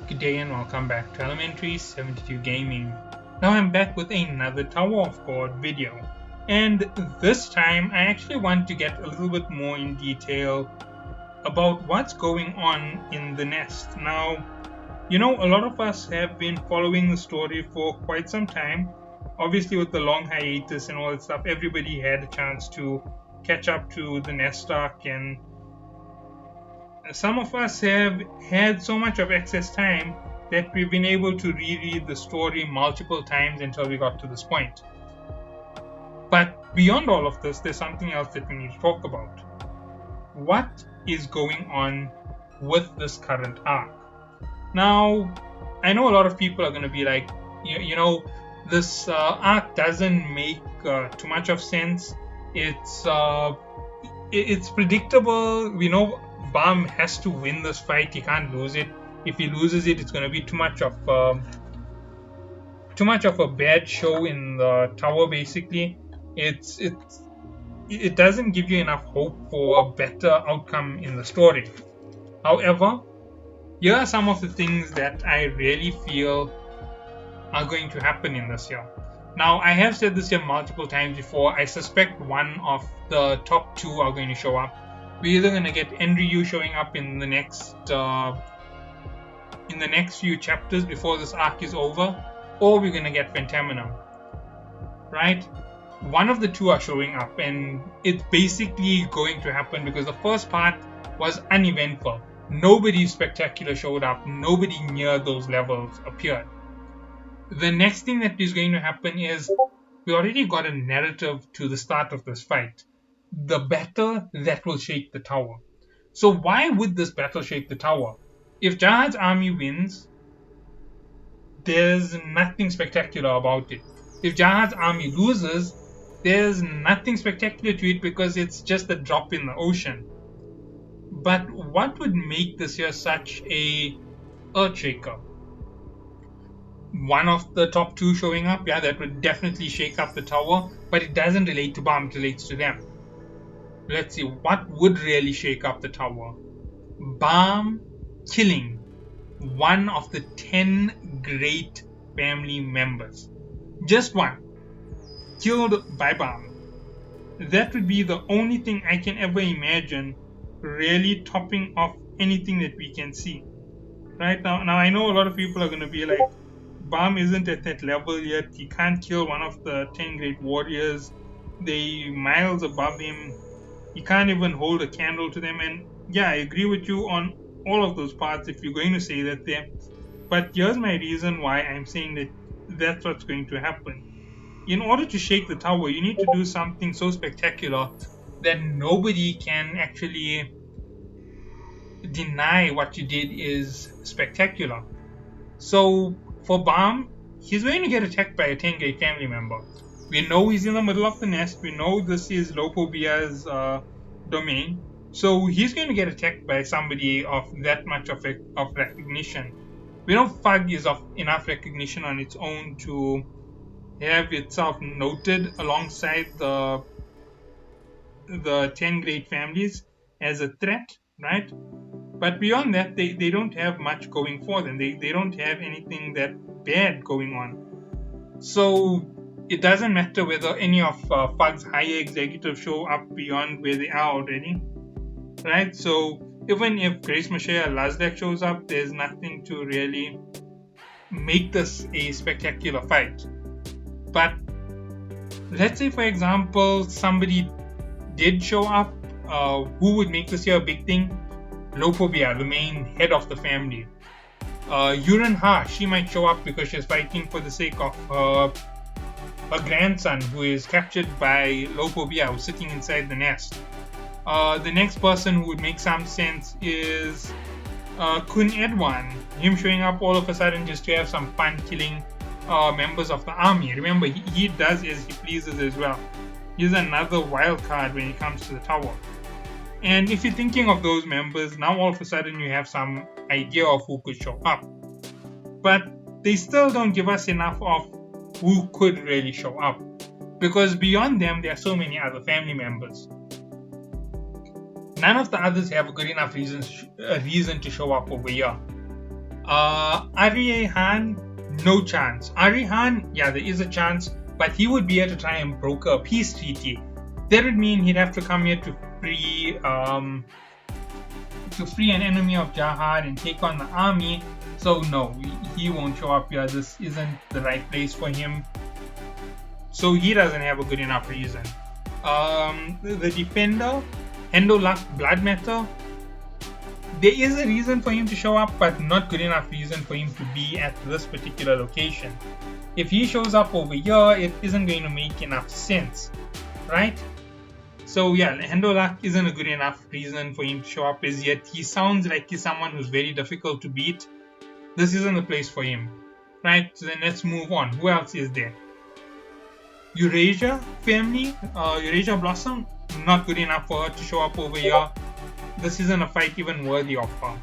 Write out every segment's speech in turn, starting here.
Good day and welcome back to Elementary 72 Gaming. Now I'm back with another Tower of God video, and this time I actually want to get a little bit more in detail about what's going on in the nest. Now, a lot of us have been following the story for quite some time. Obviously with the long hiatus and all that stuff, everybody had a chance to catch up to the nest arc, and some of us have had so much of excess time that we've been able to reread the story multiple times until we got to this point. But beyond all of this, there's something else that we need to talk about. What is going on with this current arc? Now, I know a lot of people are going to be like, this arc doesn't make too much of sense. It's predictable. We know Bam has to win this fight. He can't lose it. If he loses it, it's going to be too much of a bad show in the tower. Basically, it doesn't give you enough hope for a better outcome in the story. However, here are some of the things that I really feel are going to happen in this year. Now, I have said this here multiple times before. I suspect one of the top two are going to show up. We're either going to get Enryu showing up in the next few chapters before this arc is over, or we're going to get Phantaminam, right? One of the two are showing up, and it's basically going to happen because the first part was uneventful. Nobody spectacular showed up. Nobody near those levels appeared. The next thing that is going to happen is we already got a narrative to the start of this fight. The battle that will shake the tower. So why would this battle shake the tower? If Jahad's army wins, there's nothing spectacular about it. If Jahad's army loses, there's nothing spectacular to it because it's just a drop in the ocean. But what would make this here such a earthshaker? One of the top two showing up, yeah, that would definitely shake up the tower, but it doesn't relate to Bam, it relates to them. Let's see, what would really shake up the tower? Bam killing one of the 10 great family members. Just one. Killed by Bam. That would be the only thing I can ever imagine really topping off anything that we can see. Right now I know a lot of people are going to be like, Bam isn't at that level yet. He can't kill one of the 10 great warriors. They miles above him. He can't even hold a candle to them. And yeah, I agree with you on all of those parts if you're going to say that there. But here's my reason why I'm saying that that's what's going to happen. In order to shake the tower, you need to do something so spectacular that nobody can actually deny what you did is spectacular. So for Bam, he's going to get attacked by a 10 great family member. We know he's in the middle of the nest. We know this is Lopobia's domain. So he's going to get attacked by somebody of that much of recognition. We know Fug is of enough recognition on its own to have itself noted alongside the 10 great families as a threat, right? But beyond that, they don't have much going for them. They don't have anything that bad going on. So it doesn't matter whether any of Fug's higher executives show up beyond where they are already, right? So even if Grace Mashaya Lazdak shows up, there's nothing to really make this a spectacular fight. But let's say, for example, somebody did show up, who would make this here a big thing? Lopobia, the main head of the family. Yuren Ha, she might show up because she's fighting for the sake of her grandson who is captured by Lopobia, who's sitting inside the nest. The next person who would make some sense is Kun Edwan, him showing up all of a sudden just to have some fun killing members of the army. Remember, he does as he pleases as well. He's another wild card when it comes to the tower. And if you're thinking of those members, now all of a sudden you have some idea of who could show up. But they still don't give us enough of who could really show up. Because beyond them, there are so many other family members. None of the others have a good enough reason to show up over here. Arihan, no chance. Arihan, yeah, there is a chance, but he would be here to try and broker a peace treaty. That would mean he'd have to come here to free an enemy of Jahad and take on the army. So no, he won't show up here. This isn't the right place for him. So he doesn't have a good enough reason. The defender, Hendolak Bloodmetal, there is a reason for him to show up, but not good enough reason for him to be at this particular location. If he shows up over here, it isn't going to make enough sense, right? So yeah, Hendolak isn't a good enough reason for him to show up as yet. He sounds like he's someone who's very difficult to beat. This isn't the place for him, right? So then let's move on. Who else is there? Eurasia family, Eurasia Blossom, not good enough for her to show up over here. This isn't a fight even worthy of her.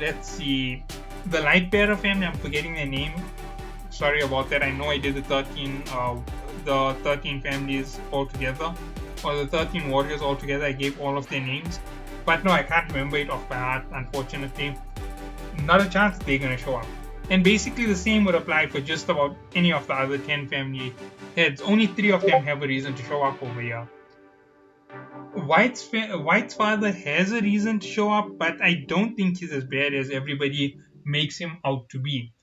Let's see. The Lightbearer family, I'm forgetting their name. Sorry about that. I know I did the 13 families all together, or the 13 warriors all together. I gave all of their names, but no, I can't remember it off by heart, unfortunately. Not a chance they're going to show up. And basically the same would apply for just about any of the other 10 family heads. Only 3 of them have a reason to show up over here. White's father has a reason to show up, but I don't think he's as bad as everybody makes him out to be.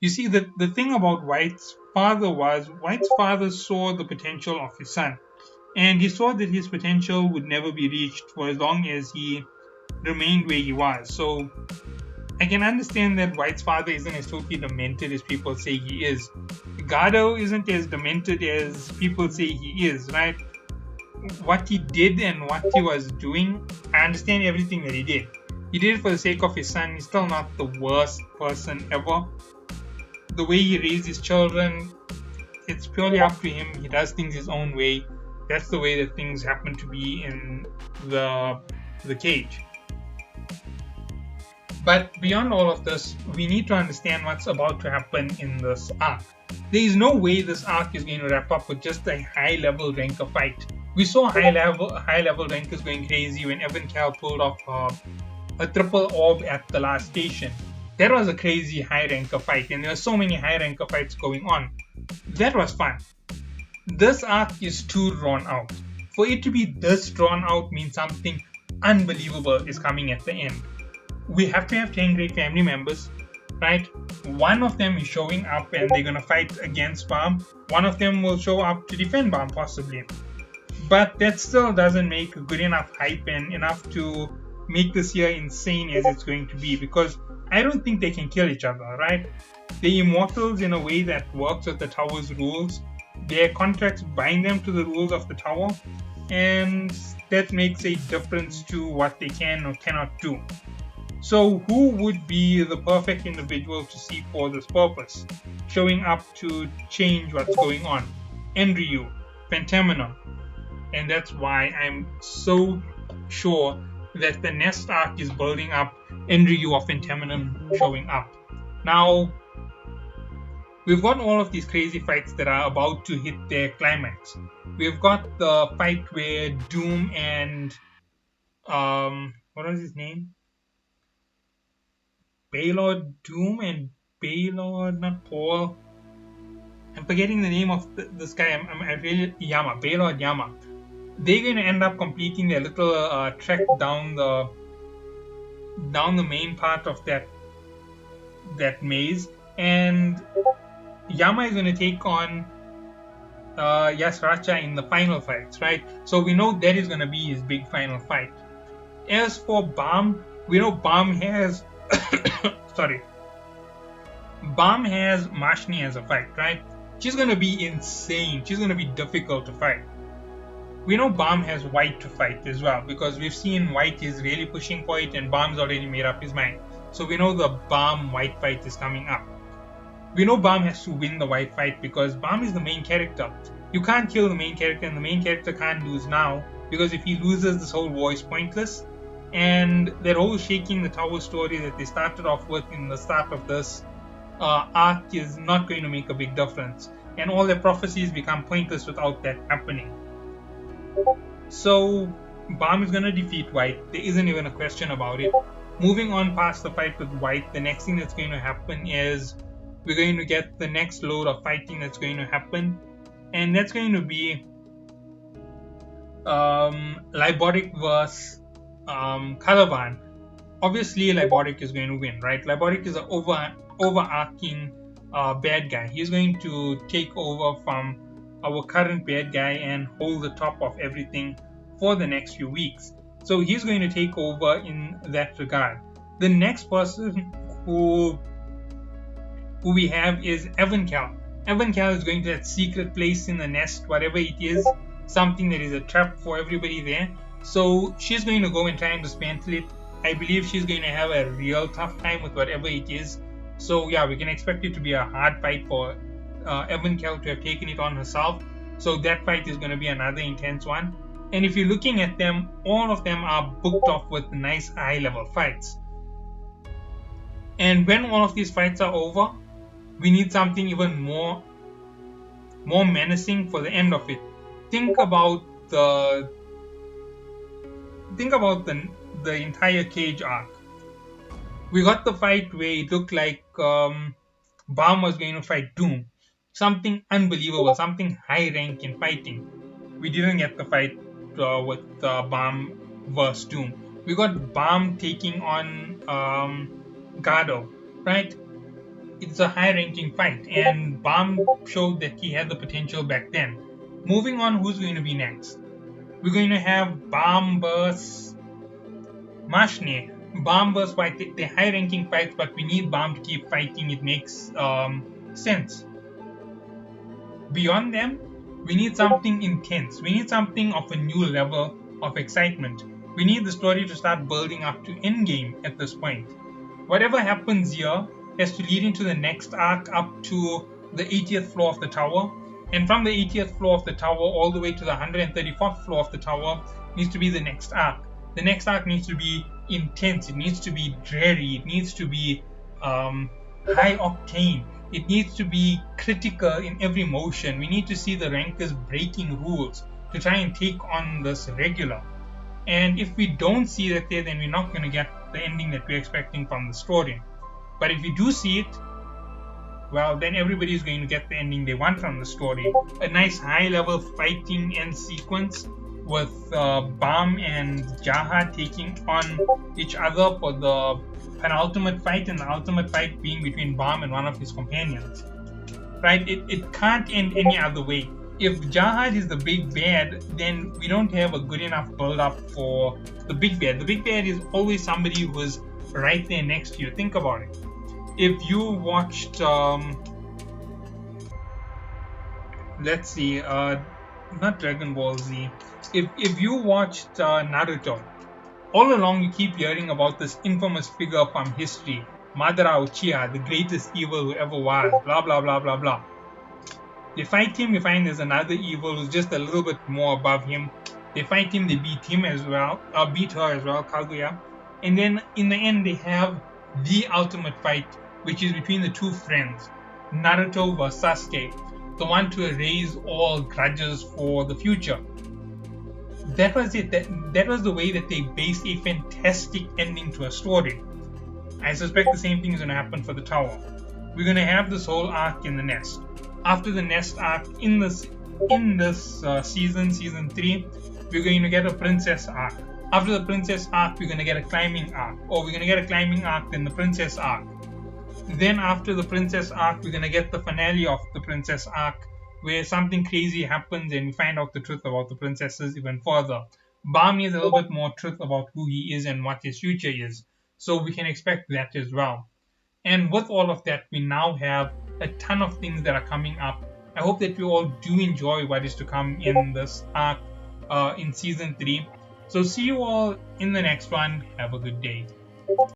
You see, the thing about White's father saw the potential of his son, and he saw that his potential would never be reached for as long as he remained where he was. So I can understand that White's father isn't as totally demented as people say he is. Gardo isn't as demented as people say he is, right? What he did and what he was doing, I understand everything that he did. He did it for the sake of his son. He's still not the worst person ever. The way he raised his children, it's purely up to him. He does things his own way. That's the way that things happen to be in the cage. But beyond all of this, we need to understand what's about to happen in this arc. There is no way this arc is going to wrap up with just a high-level ranker fight. We saw high-level rankers going crazy when Evan Cal pulled off a triple orb at the last station. That was a crazy high-ranker fight, and there were so many high-ranker fights going on. That was fun. This arc is too drawn out. For it to be this drawn out means something unbelievable is coming at the end. We have to have 10 great family members, right? One of them is showing up and they're going to fight against Balm. One of them will show up to defend Balm, possibly. But that still doesn't make a good enough hype and enough to make this year insane as it's going to be, because I don't think they can kill each other, right? They're immortals in a way that works with the tower's rules. Their contracts bind them to the rules of the tower, and that makes a difference to what they can or cannot do. So who would be the perfect individual to see for this purpose, showing up to change what's going on? Enryu, Pentamenon. And that's why I'm so sure that the next arc is building up Enryu of Pentamenon showing up. Now, we've got all of these crazy fights that are about to hit their climax. We've got the fight where Doom and what was his name? Baylord Doom and Baylord, not Paul. I'm forgetting the name of this guy. I really Yama, Baylord Yama. They're going to end up completing their little trek down the main part of that maze, and Yama is going to take on Yasracha in the final fights, right? So we know that is going to be his big final fight. As for Balm, we know Balm has Balm has Mashni as a fight, right? She's going to be insane. She's going to be difficult to fight. We know Balm has White to fight as well, because we've seen White is really pushing for it and Balm's already made up his mind. So we know the Balm White fight is coming up. We know Balm has to win the White fight because Balm is the main character. You can't kill the main character, and the main character can't lose now, because if he loses, this whole war is pointless. And that whole shaking the tower story that they started off with in the start of this arc is not going to make a big difference, and all their prophecies become pointless without that happening. So Balm is going to defeat White. There isn't even a question about it. Moving on past the fight with White, the next thing that's going to happen is we're going to get the next load of fighting that's going to happen, and that's going to be Liboric versus Calavan. Obviously, Liboric is going to win, right? Liboric is an overarching bad guy. He's going to take over from our current bad guy and hold the top of everything for the next few weeks. So he's going to take over in that regard. The next person who we have is Evancal. Evancal is going to that secret place in the nest, whatever it is, something that is a trap for everybody there. So she's going to go and try and dismantle it. I believe she's going to have a real tough time with whatever it is. So yeah, we can expect it to be a hard fight for Evancal to have taken it on herself. So that fight is going to be another intense one. And if you're looking at them, all of them are booked off with nice high-level fights. And when all of these fights are over, we need something even more menacing for the end of it. Think about the entire Cage arc. We got the fight where it looked like Balm was going to fight Doom. Something unbelievable, something high rank in fighting. We didn't get the fight with Balm versus Doom. We got Balm taking on Gardo, right? It's a high ranking fight, and Balm showed that he had the potential back then. Moving on, who's going to be next? We're going to have Balm versus Mashne. Balm versus White. They're high ranking fights, but we need Balm to keep fighting. It makes sense. Beyond them, we need something intense. We need something of a new level of excitement. We need the story to start building up to endgame at this point. Whatever happens here has to lead into the next arc up to the 80th floor of the tower. And from the 80th floor of the tower all the way to the 134th floor of the tower needs to be the next arc. The next arc needs to be intense. It needs to be dreary. It needs to be high octane. It needs to be critical in every motion. We need to see the rankers breaking rules to try and take on this regular. And if we don't see that there, then we're not going to get the ending that we're expecting from the story. But if we do see it, well, then everybody is going to get the ending they want from the story. A nice high-level fighting end sequence with Balm and Jaha taking on each other for the penultimate fight, and the ultimate fight being between Balm and one of his companions. Right? It can't end any other way. If Jahad is the big bad, then we don't have a good enough build-up for the big bad. The big bad is always somebody who is right there next to you. Think about it. If you watched, let's see, not Dragon Ball Z. If you watched Naruto, all along you keep hearing about this infamous figure from history, Madara Uchiha, the greatest evil who ever was, blah blah blah blah blah. They fight him, you find there's another evil who's just a little bit more above him. They fight him, they beat him as well, beat her as well, Kaguya. And then in the end they have the ultimate fight, which is between the two friends, Naruto versus Sasuke, the one to erase all grudges for the future. That was it. That was the way that they based a fantastic ending to a story. I suspect the same thing is going to happen for the tower. We're going to have this whole arc in the nest. After the nest arc in this season 3, we're going to get a princess arc. After the princess arc, we're going to get a climbing arc. Or we're going to get a climbing arc, then the princess arc. Then after the princess arc, we're going to get the finale of the princess arc, where something crazy happens and we find out the truth about the princesses even further. Balm needs a little bit more truth about who he is and what his future is. So we can expect that as well. And with all of that, we now have a ton of things that are coming up. I hope that you all do enjoy what is to come in this arc in season 3. So see you all in the next one. Have a good day.